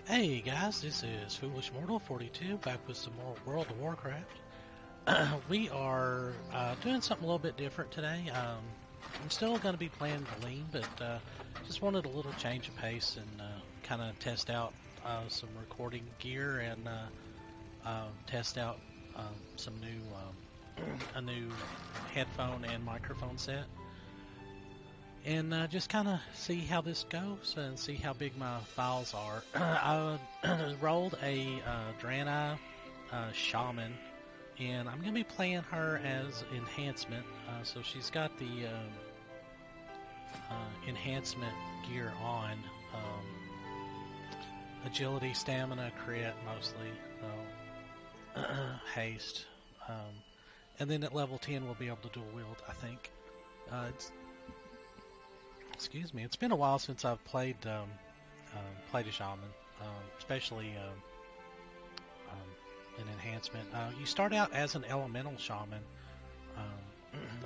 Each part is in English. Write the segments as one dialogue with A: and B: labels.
A: Hey guys, this is Foolish Mortal 42 back with some more World of Warcraft. We are doing something a little bit different today. I'm still going to be playing Valeene, but just wanted a little change of pace and kind of test out some recording gear and test out some new a new headphone and microphone set. And just kind of see how this goes and see how big my files are. I rolled a Draenei Shaman, and I'm going to be playing her as Enhancement. So she's got the Enhancement gear on. Agility, stamina, crit mostly. Haste. And then at level 10 we'll be able to dual wield, I think. Excuse me. It's been a while since I've played a shaman, especially an enhancement. You start out as an elemental shaman.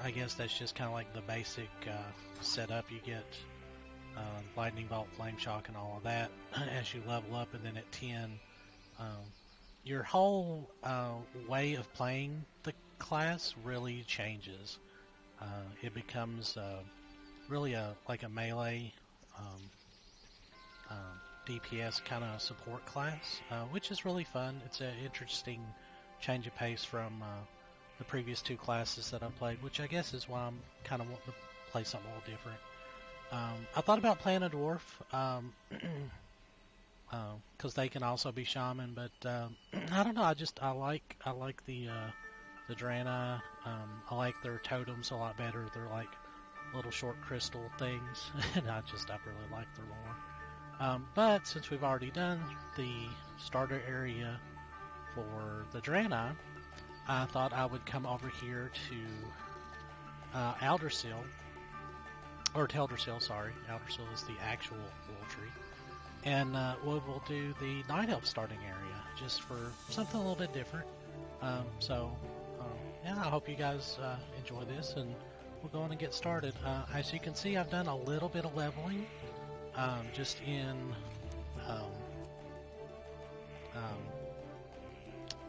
A: I guess that's just kind of like the basic setup. You get lightning bolt, flame shock, and all of that as you level up, and then at 10, your whole way of playing the class really changes. It becomes really like a melee DPS kind of support class, which is really fun. It's an interesting change of pace from the previous two classes that I've played, which I guess is why I'm kind of wanting to play something a little different. I thought about playing a dwarf, because they can also be shaman, but I don't know. I like the Draenei. I like their totems a lot better. They're like little short crystal things, and I really like their lore. But since we've already done the starter area for the Draenei, I thought I would come over here to Eldersil, or Teldrassil, sorry. Eldersil is the actual world tree. And we'll do the Night Elf starting area, just for something a little bit different. Yeah, I hope you guys enjoy this, and we'll go on and get started. As you can see, I've done a little bit of leveling, just in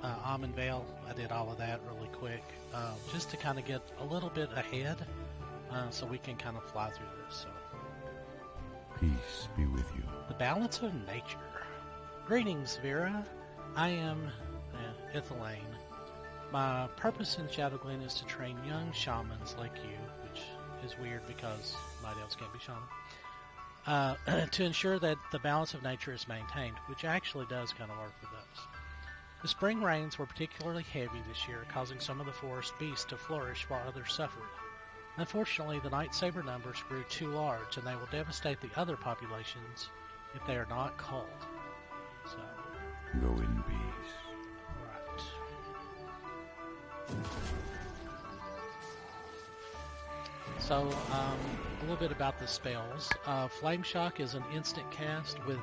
A: Almond Vale. I did all of that really quick, just to kind of get a little bit ahead, so we can kind of fly through this. So,
B: peace be with you.
A: the balance of nature. Greetings, Vera. I am Ithelaine. My purpose in Shadow Glen is to train young shamans like you, which is weird because night elves can't be shaman, to ensure that the balance of nature is maintained, which actually does kind of work with us. The spring rains were particularly heavy this year, causing some of the forest beasts to flourish while others suffered. Unfortunately, the night saber numbers grew too large, and they will devastate the other populations if they are not culled. So,
B: go in peace.
A: So, a little bit about the spells. Flame Shock is an instant cast with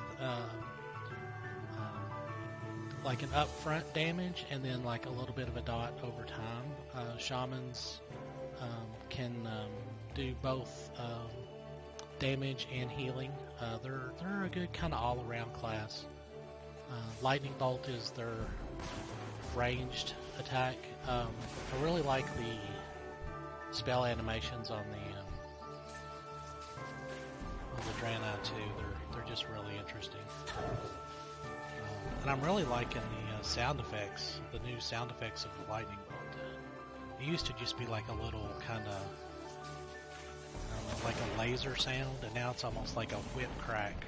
A: like an upfront damage and then like a little bit of a dot over time. Shamans can do both damage and healing. They're a good kind of all-around class. Lightning Bolt is their ranged attack. I really like the spell animations on the Draenei too. They're just really interesting. And I'm really liking the sound effects, the new sound effects of the Lightning Bolt. It used to just be like a little kind of, I don't know, like a laser sound, and now it's almost like a whip crack,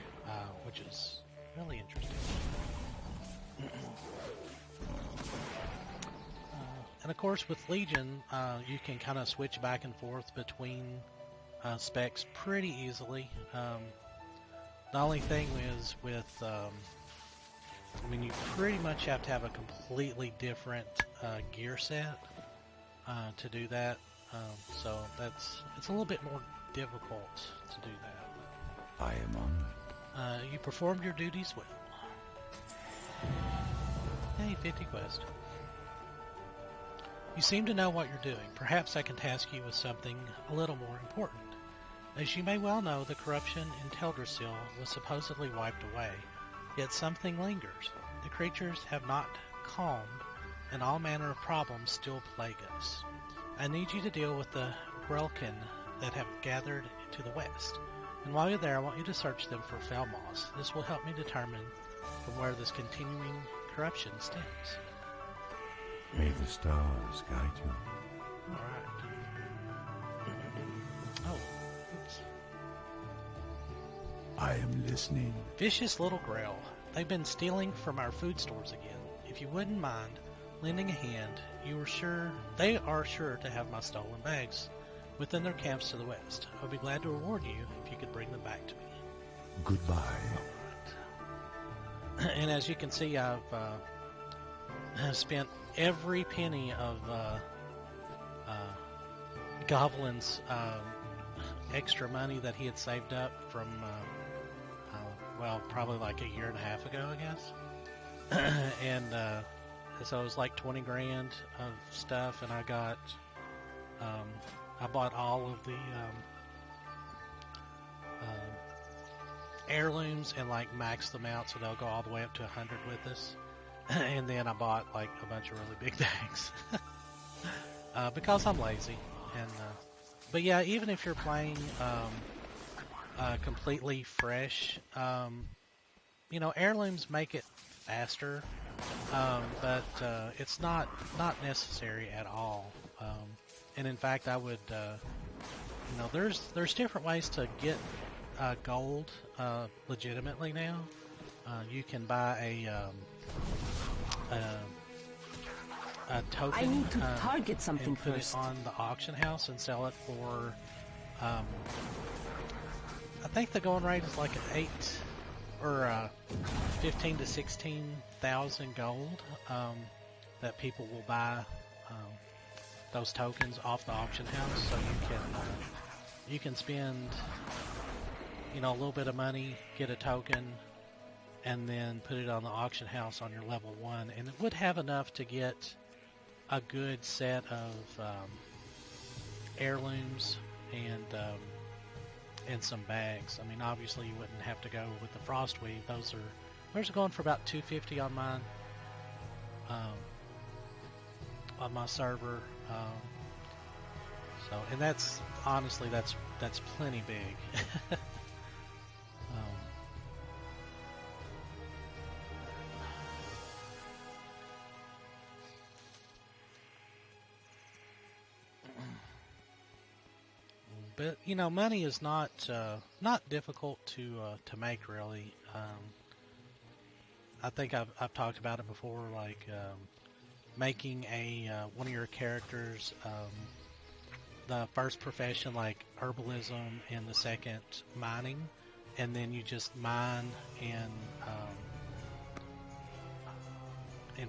A: which is really interesting. And of course, with Legion, you can kind of switch back and forth between specs pretty easily. The only thing is with, I mean, you pretty much have to have a completely different gear set to do that. So it's a little bit more difficult to do that.
B: I am honored.
A: You performed your duties well. Hey, 50 quest. You seem to know what you're doing. Perhaps I can task you with something a little more important. As you may well know, the corruption in Teldrassil was supposedly wiped away, Yet something lingers. The creatures have not calmed, and all manner of problems still plague us. I need you to deal with the Grelkin that have gathered to the west. And while you're there, I want you to search them for Felmoss. This will help me determine from where this continuing corruption stems.
B: May the stars guide you.
A: Alright. Oh, oops.
B: I am listening.
A: Vicious little Grell. They've been stealing from our food stores again. If you wouldn't mind lending a hand, they are sure to have my stolen bags within their camps to the west. I'll be glad to reward you if you could bring them back to me.
B: Goodbye.
A: Alright. And as you can see, I've spent every penny of Goblin's extra money that he had saved up from, well, probably like a year and a half ago, I guess. And so it was like 20 grand of stuff, and I got, I bought all of the heirlooms and like maxed them out so they'll go all the way up to 100 with us. And then I bought like a bunch of really big bags because I'm lazy. And but yeah, even if you're playing completely fresh, you know, heirlooms make it faster, but it's not necessary at all. And in fact, I would, you know, there's different ways to get gold legitimately now. You can buy a token.
C: I need to target something
A: and put
C: first.
A: it on the auction house and sell it for. I think the going rate is like 15 to 16,000 gold that people will buy those tokens off the auction house. So you can spend, you know, a little bit of money, get a token, and then put it on the auction house on your level 1, and it would have enough to get a good set of heirlooms and some bags. I mean, obviously you wouldn't have to go with the Frostweave. Those are going for about 250 on mine, on my server. So, and that's honestly that's plenty big. But you know, money is not difficult to make, really. I think I've talked about it before, like making a one of your characters the first profession like herbalism, and the second mining, and then you just mine and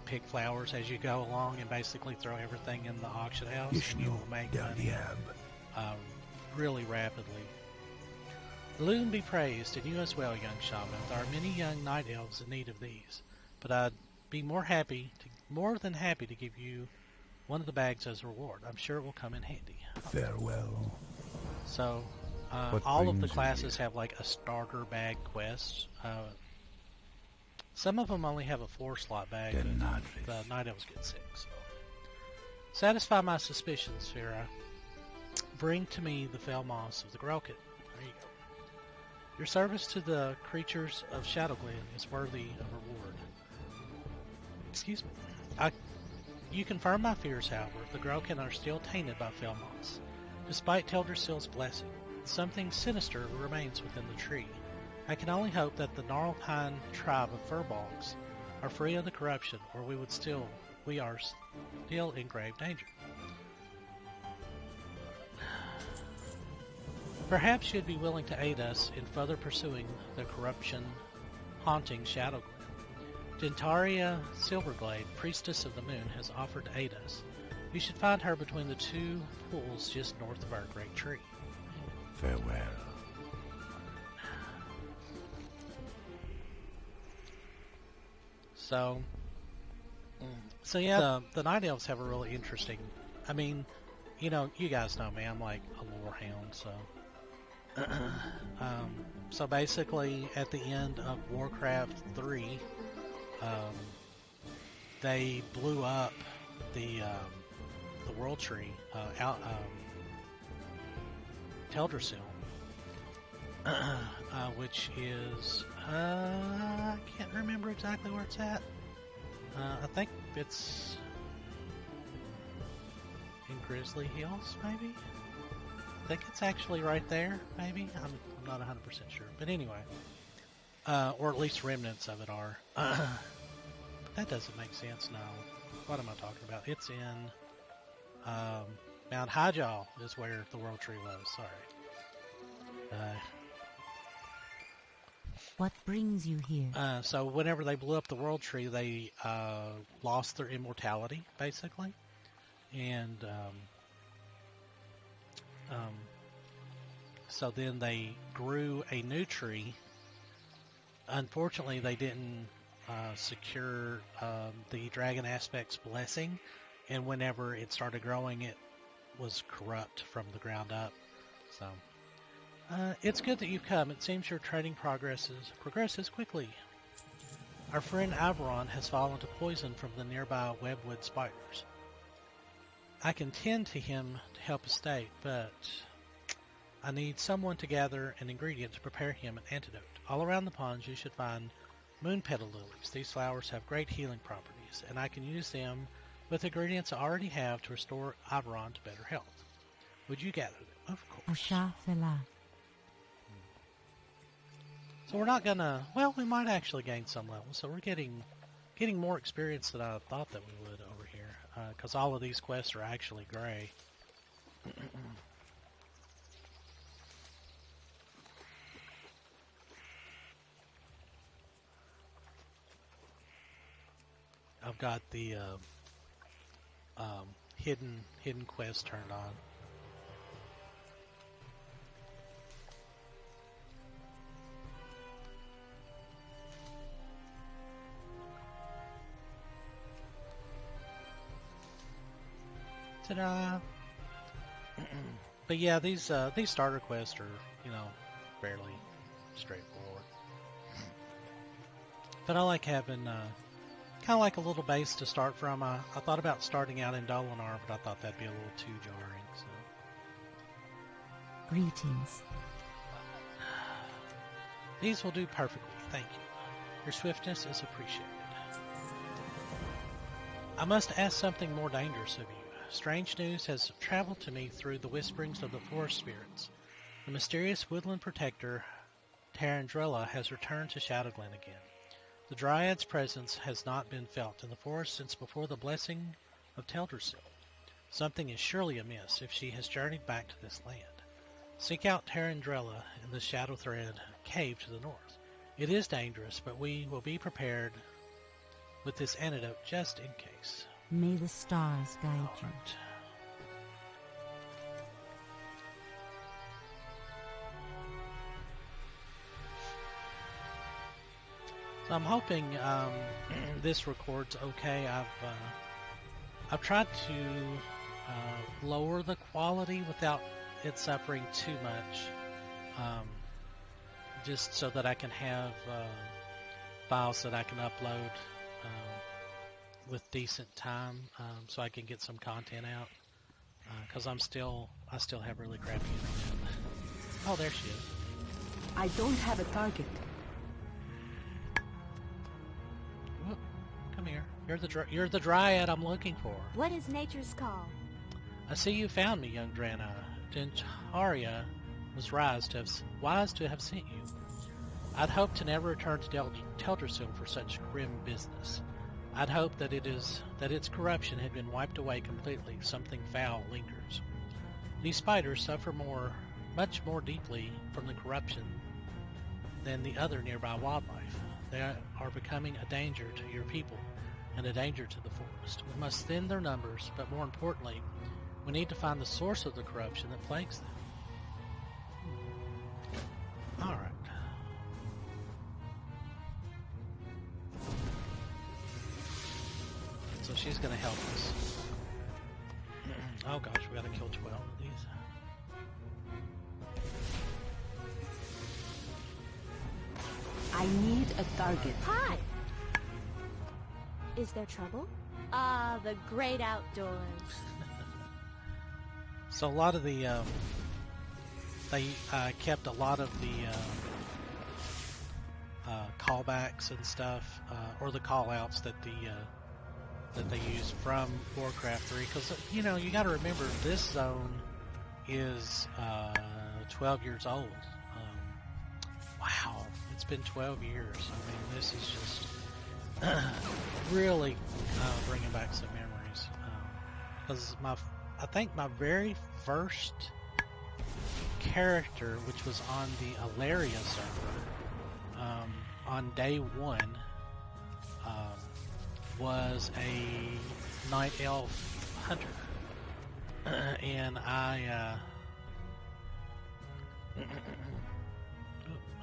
A: pick flowers as you go along, and basically throw everything in the auction house, and you will make money really rapidly. The Loon be praised, and you as well, young shaman. There are many young night elves in need of these, but I'd be more than happy to give you one of the bags as a reward. I'm sure it will come in handy.
B: Farewell.
A: So, all of the classes have like a starter bag quest. Some of them only have a 4-slot bag, but the night elves get 6. So. Satisfy my suspicions, Farah. Bring to me the fell moss of the Grelkin. There you go. Your service to the creatures of Shadow Glen is worthy of reward. Excuse me. You confirm my fears, however. The Grelkin are still tainted by fell moss. Despite Teldrassil's blessing, something sinister remains within the tree. I can only hope that the Gnarlpine tribe of furbolgs are free of the corruption, or we are still in grave danger. Perhaps you'd be willing to aid us in further pursuing the corruption haunting Shadow Glen. Dentaria Silverglade, priestess of the moon, has offered to aid us. You should find her between the 2 pools just north of our great tree.
B: Farewell.
A: So yeah, the Night Elves have a really interesting, I mean, you know, you guys know me, I'm like a lore hound, so So basically, at the end of Warcraft 3, they blew up the World Tree out Teldrassil, which is I can't remember exactly where it's at. I think it's in Grizzly Hills, maybe. I think it's actually right there, maybe. I'm not 100% sure, but anyway, or at least remnants of it are. But that doesn't make sense now. What am I talking about? It's in Mount Highjaw is where the World Tree was. Sorry.
C: What brings you here?
A: So whenever they blew up the World Tree, they lost their immortality, basically, and so then they grew a new tree. Unfortunately, they didn't secure the Dragon Aspect's blessing, and whenever it started growing, it was corrupt from the ground up. So it's good that you've come. It seems your trading progresses quickly. Our friend Averon has fallen to poison from the nearby webwood spiders. I can tend to him to help his state, but I need someone to gather an ingredient to prepare him an antidote. All around the ponds you should find moon petal lilies. These flowers have great healing properties, and I can use them with ingredients I already have to restore Averon to better health. Would you gather them? Of course. So we're not gonna, well, we might actually gain some levels, so we're getting more experience than I thought that we would over here, because all of these quests are actually gray. I've got the hidden quest turned on. Ta-da! But yeah, these starter quests are, fairly straightforward. But I like having kind of like a little base to start from. I thought about starting out in Dolanaar, but I thought that'd be a little too jarring. So.
C: Greetings.
A: These will do perfectly, thank you. Your swiftness is appreciated. I must ask something more dangerous of you. Strange news has traveled to me through the whisperings of the forest spirits. The mysterious woodland protector, Tarandrella, has returned to Shadow Glen again. The Dryad's presence has not been felt in the forest since before the blessing of Teldrassil. Something is surely amiss if she has journeyed back to this land. Seek out Tarandrella in the Shadow Thread cave to the north. It is dangerous, but we will be prepared with this antidote just in case.
C: May the stars guide you.
A: Right. So I'm hoping this records okay. I've tried to lower the quality without it suffering too much, just so that I can have files that I can upload with decent time, so I can get some content out. Because I still have really crappy internet. Oh, there she is.
D: I don't have a target.
A: Whoop, come here. You're the Dryad I'm looking for.
E: What is nature's call?
A: I see you found me, young Draenei. Gentaria was wise to have sent you. I'd hoped to never return to Teldrassil for such grim business. I'd hoped that its corruption had been wiped away completely. Something foul lingers. These spiders suffer much more deeply from the corruption than the other nearby wildlife. They are becoming a danger to your people and a danger to the forest. We must thin their numbers, but more importantly, we need to find the source of the corruption that plagues them. Alright. So she's going to help us. Oh gosh, we got to kill 12 of these.
D: I need a target.
E: Hi! Is there trouble? Ah, the great outdoors.
A: So a lot of the they kept a lot of the callbacks and stuff, or the call-outs that they use from Warcraft 3, because you know you got to remember this zone is 12 years old. Wow, it's been 12 years. I mean, this is just really bringing back some memories. Because I think my very first character, which was on the Alaria server, on day one, was a night elf hunter, and I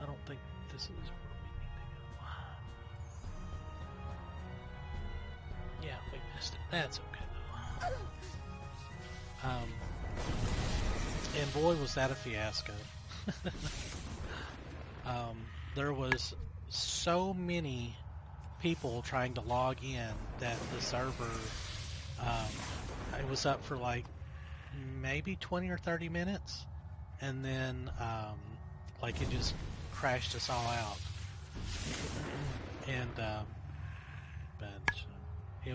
A: don't think this is where we need to go. Yeah, we missed it. That's okay though. And boy, was that a fiasco. There was so many people trying to log in that the server, it was up for like maybe 20 or 30 minutes, and then like it just crashed us all out. And but it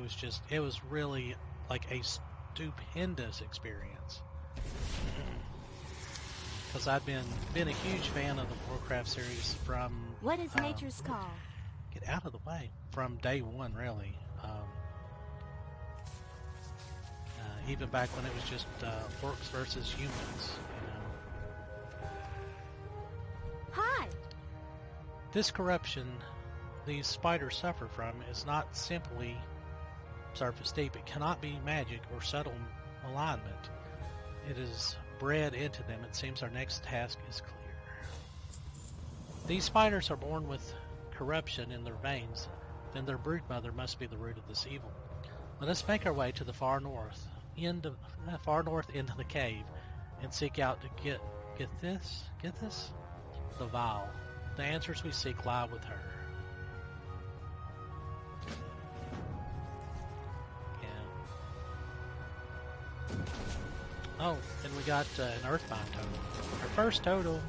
A: was really like a stupendous experience. Because I've been a huge fan of the Warcraft series from...
E: What is nature's call?
A: Get out of the way. From day one, really. Even back when it was just orcs versus humans, you know.
E: Hi!
A: This corruption these spiders suffer from is not simply surface deep. It cannot be magic or subtle alignment. It is bred into them. It seems our next task is clear. These spiders are born with corruption in their veins, then their broodmother must be the root of this evil. Let us make our way to the far north end of the cave and seek out to get this the vial. The answers we seek lie with her. Oh, and we got an Earthbound totem. Our first totem.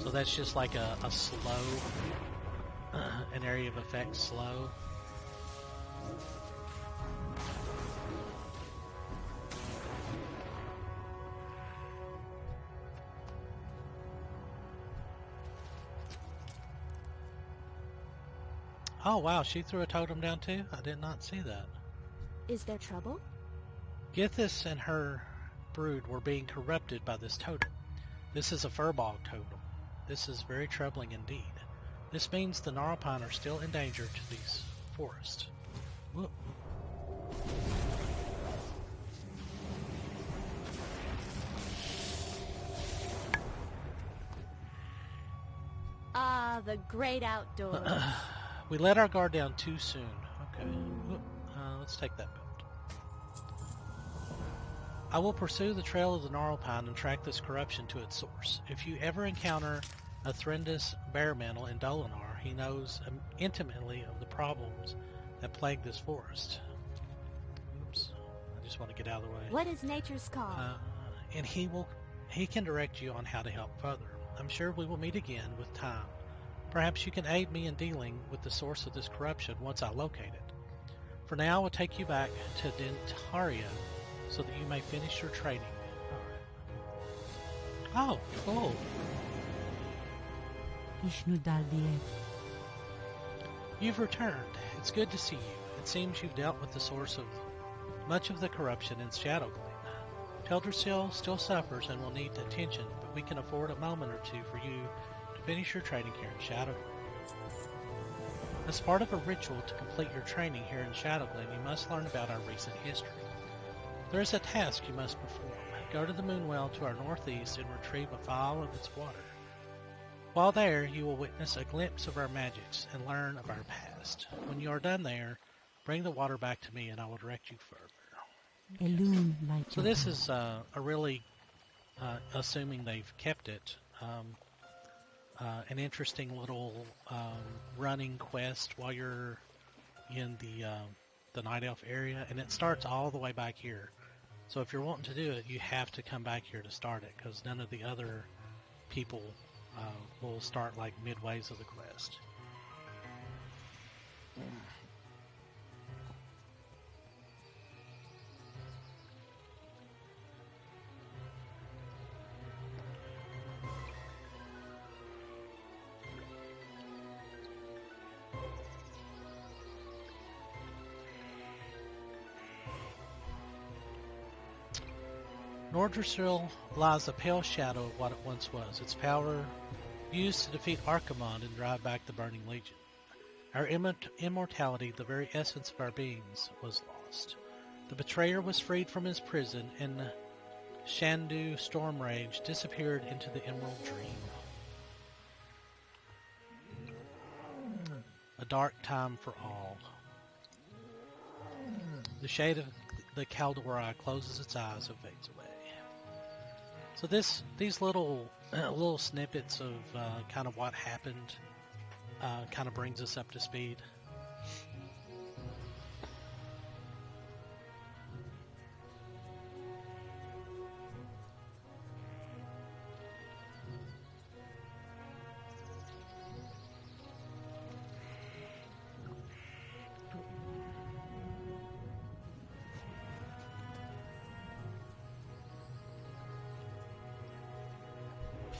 A: So that's just like a slow, an area of effect slow. Oh wow, she threw a totem down too? I did not see that.
E: Is there trouble?
A: Githis and her brood were being corrupted by this totem. This is a furbog totem. This is very troubling indeed. This means the Gnarlpine are still in danger to these forests. Whoop.
E: Ah, the great outdoors.
A: We let our guard down too soon. Okay. Whoop. Let's take that boat. I will pursue the trail of the Gnarlpine and track this corruption to its source. If you ever encounter a Threndus Bearmantle in Dolanaar, he knows intimately of the problems that plague this forest. Oops. I just want to get out of the way.
E: What is nature's call?
A: And he can direct you on how to help further. I'm sure we will meet again with time. Perhaps you can aid me in dealing with the source of this corruption once I locate it. For now, I will take you back to Dentaria so that you may finish your training. Oh, cool. You've returned. It's good to see you. It seems you've dealt with the source of much of the corruption in Shadow Glen. Teldrassil still suffers and will need attention, but we can afford a moment or two for you to finish your training here in Shadow Glen. As part of a ritual to complete your training here in Shadow Glen, you must learn about our recent history. There is a task you must perform. Go to the Moonwell to our northeast and retrieve a vial of its water. While there, you will witness a glimpse of our magics and learn of our past. When you are done there, bring the water back to me and I will direct you further. So this is a really assuming they've kept it. An interesting little running quest while you're in the Night Elf area, and it starts all the way back here. So if you're wanting to do it, you have to come back here to start it, because none of the other people will start like midways of the quest. Nordrassil lies a pale shadow of what it once was, its power used to defeat Archimonde and drive back the Burning Legion. Our immortality, the very essence of our beings, was lost. The betrayer was freed from his prison, and Shandu Stormrage disappeared into the Emerald Dream. A dark time for all. The shade of the Kaldorei closes its eyes and fades away. So these little snippets of kind of what happened kind of brings us up to speed.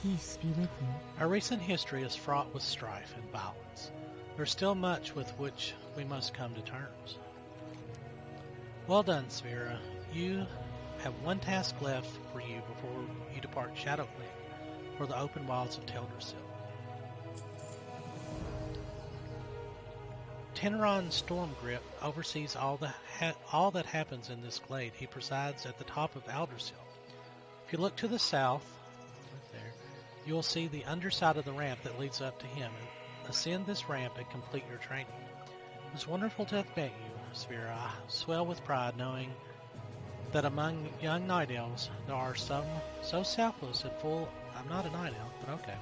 C: Peace be with you.
A: Our recent history is fraught with strife and violence. There's still much with which we must come to terms. Well done, Sphera. You have one task left for you before you depart Shadow Glen for the open wilds of Teldrassil. Teneron Stormgrip oversees all that happens in this glade. He presides at the top of Aldrassil. If you look to the south, right there, you will see the underside of the ramp that leads up to him. Ascend this ramp and complete your training. It was wonderful to have met you, Sphera. I swell with pride knowing that among young night elves there are some so selfless and full. I'm not a night elf, but okay.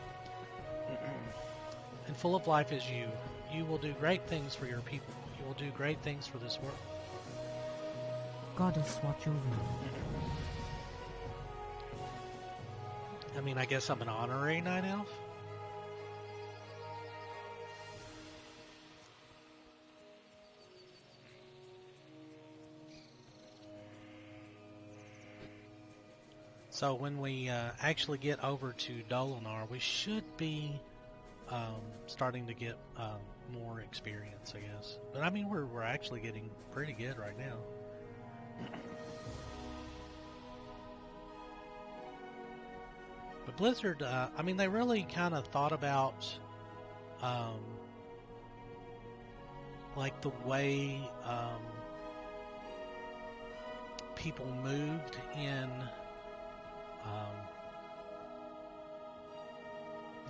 A: And full of life as you. You will do great things for your people. You will do great things for this world.
C: Goddess, watch over you.
A: I mean, I guess I'm an honorary night elf. So when we actually get over to Dolanaar, we should be starting to get more experience, I guess. But I mean, we're actually getting pretty good right now. But Blizzard, I mean, they really kind of thought about like the way people moved in,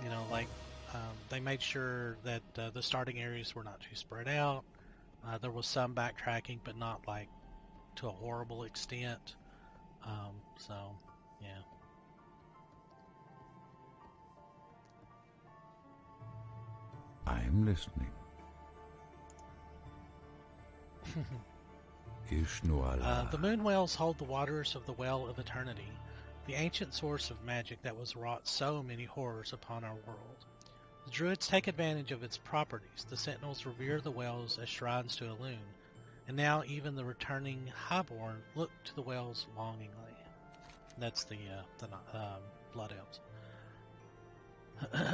A: you know, like they made sure that the starting areas were not too spread out. There was some backtracking, but not like to a horrible extent. So, yeah.
B: I am listening. Ishnuala.
A: The Moonwells hold the waters of the Well of Eternity, the ancient source of magic that was wrought so many horrors upon our world. The Druids take advantage of its properties. The Sentinels revere the wells as shrines to Elune, and now even the returning Highborn look to the wells longingly. That's the Blood Elves.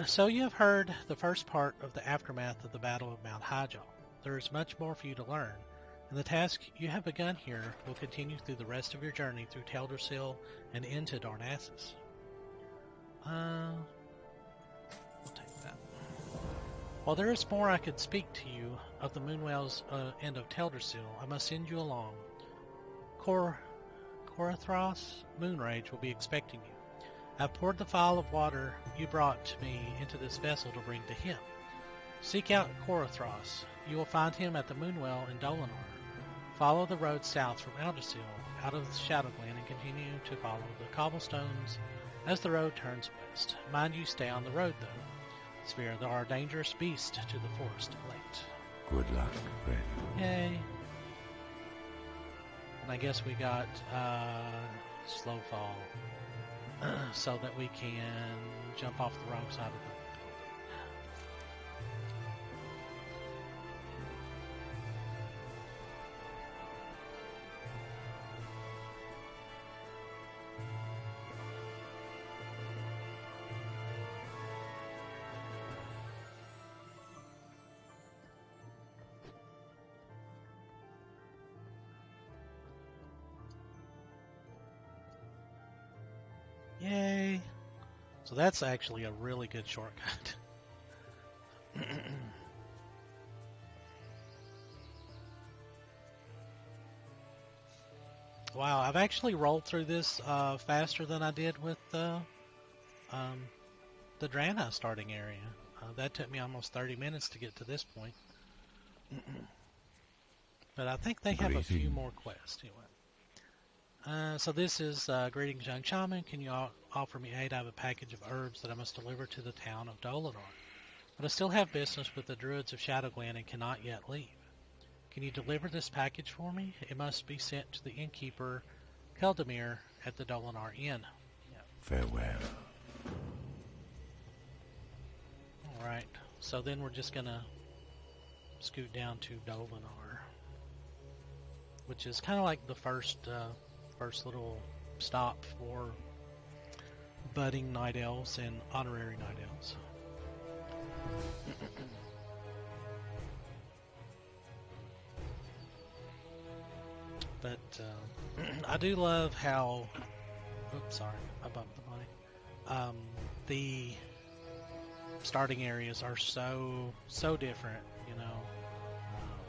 A: So you have heard the first part of the aftermath of the Battle of Mount Highjaw. There is much more for you to learn, and the task you have begun here will continue through the rest of your journey through Teldrassil and into Darnassus. We'll take that. While there is more I could speak to you of the Moonwells and of Teldrassil, I must send you along. Korathros Moonrage will be expecting you. I have poured the vial of water you brought to me into this vessel to bring to him. Seek out Korathros. You will find him at the Moonwell in Dolanaar. Follow the road south from Aldrassil, out of the Shadow Glen, and continue to follow the cobblestones as the road turns west. Mind you, stay on the road, though. Sphere, there are dangerous beasts to the forest of late.
B: Good luck, friend.
A: Yay. And I guess we got slow fall so that we can jump off the wrong side of the building. Yay! So that's actually a really good shortcut. Wow, I've actually rolled through this faster than I did with the Draenei starting area. That took me almost 30 minutes to get to this point. But I think they have a few more quests anyway. So this is Greetings, Young Shaman. Can you offer me aid? I have a package of herbs that I must deliver to the town of Dolanaar. But I still have business with the druids of Shadow Glen and cannot yet leave. Can you deliver this package for me? It must be sent to the innkeeper, Keldamir, at the Dolanaar Inn. Yep.
B: Farewell.
A: Alright, so then we're just gonna scoot down to Dolanaar, which is kind of like the first little stop for budding night elves and honorary night elves. But I do love how, oops, sorry, I bumped the mic. The starting areas are so different, you know,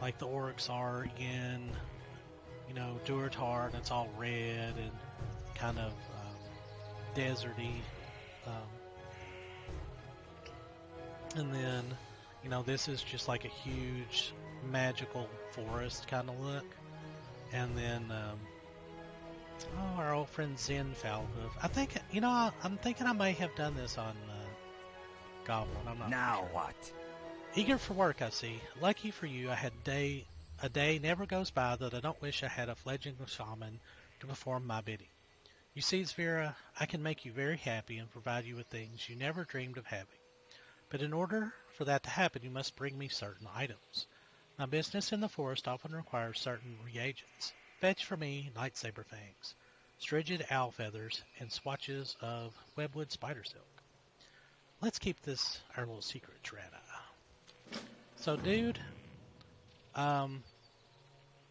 A: like the orcs are in, you know, Durotar, and it's all red and kind of deserty. And then, you know, this is just like a huge magical forest kind of look. And then, oh, our old friend Zen Falhoof. I think, you know, I'm thinking I may have done this on Goblin. I'm not
F: Now
A: sure.
F: what?
A: Eager for work, I see. Lucky for you, a day never goes by that I don't wish I had a fledgling shaman to perform my bidding. You see, Zvira, I can make you very happy and provide you with things you never dreamed of having. But in order for that to happen, you must bring me certain items. My business in the forest often requires certain reagents. Fetch for me lightsaber fangs, strigid owl feathers, and swatches of webwood spider silk. Let's keep this our little secret, Draenei. So, dude, oh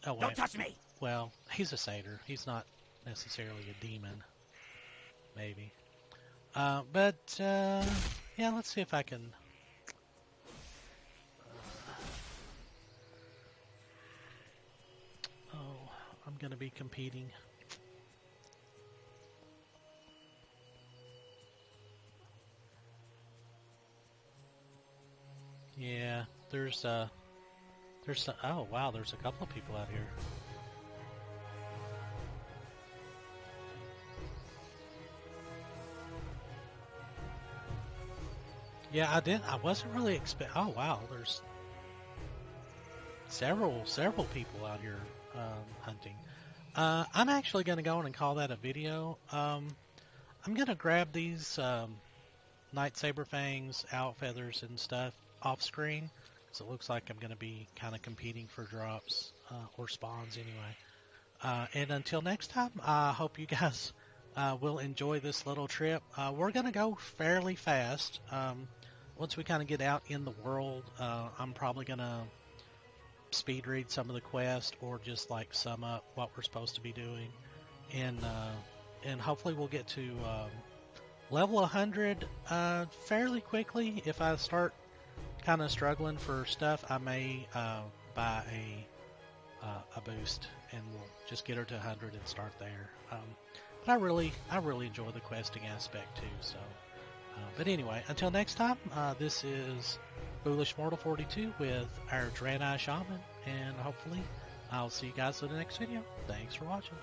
A: wait.
F: Don't touch me!
A: Well, he's a satyr. He's not necessarily a demon. Maybe. But yeah, let's see if I can... oh, I'm going to be competing. Yeah, there's oh wow, there's a couple of people out here. Yeah, I wasn't really oh wow, there's several people out here hunting. I'm actually going to go on and call that a video. I'm going to grab these lightsaber fangs, owl feathers, and stuff off screen, so it looks like I'm going to be kind of competing for drops or spawns anyway. And until next time, I hope you guys will enjoy this little trip. We're going to go fairly fast. Once we kind of get out in the world, I'm probably going to speed read some of the quest or just like sum up what we're supposed to be doing, and hopefully we'll get to level 100 fairly quickly. If I start kind of struggling for stuff, I may buy a boost and we'll just get her to 100 and start there. But I really enjoy the questing aspect too. So, but anyway, until next time, this is Foolish Mortal 42 with our Draenei Shaman, and hopefully I'll see you guys in the next video. Thanks for watching.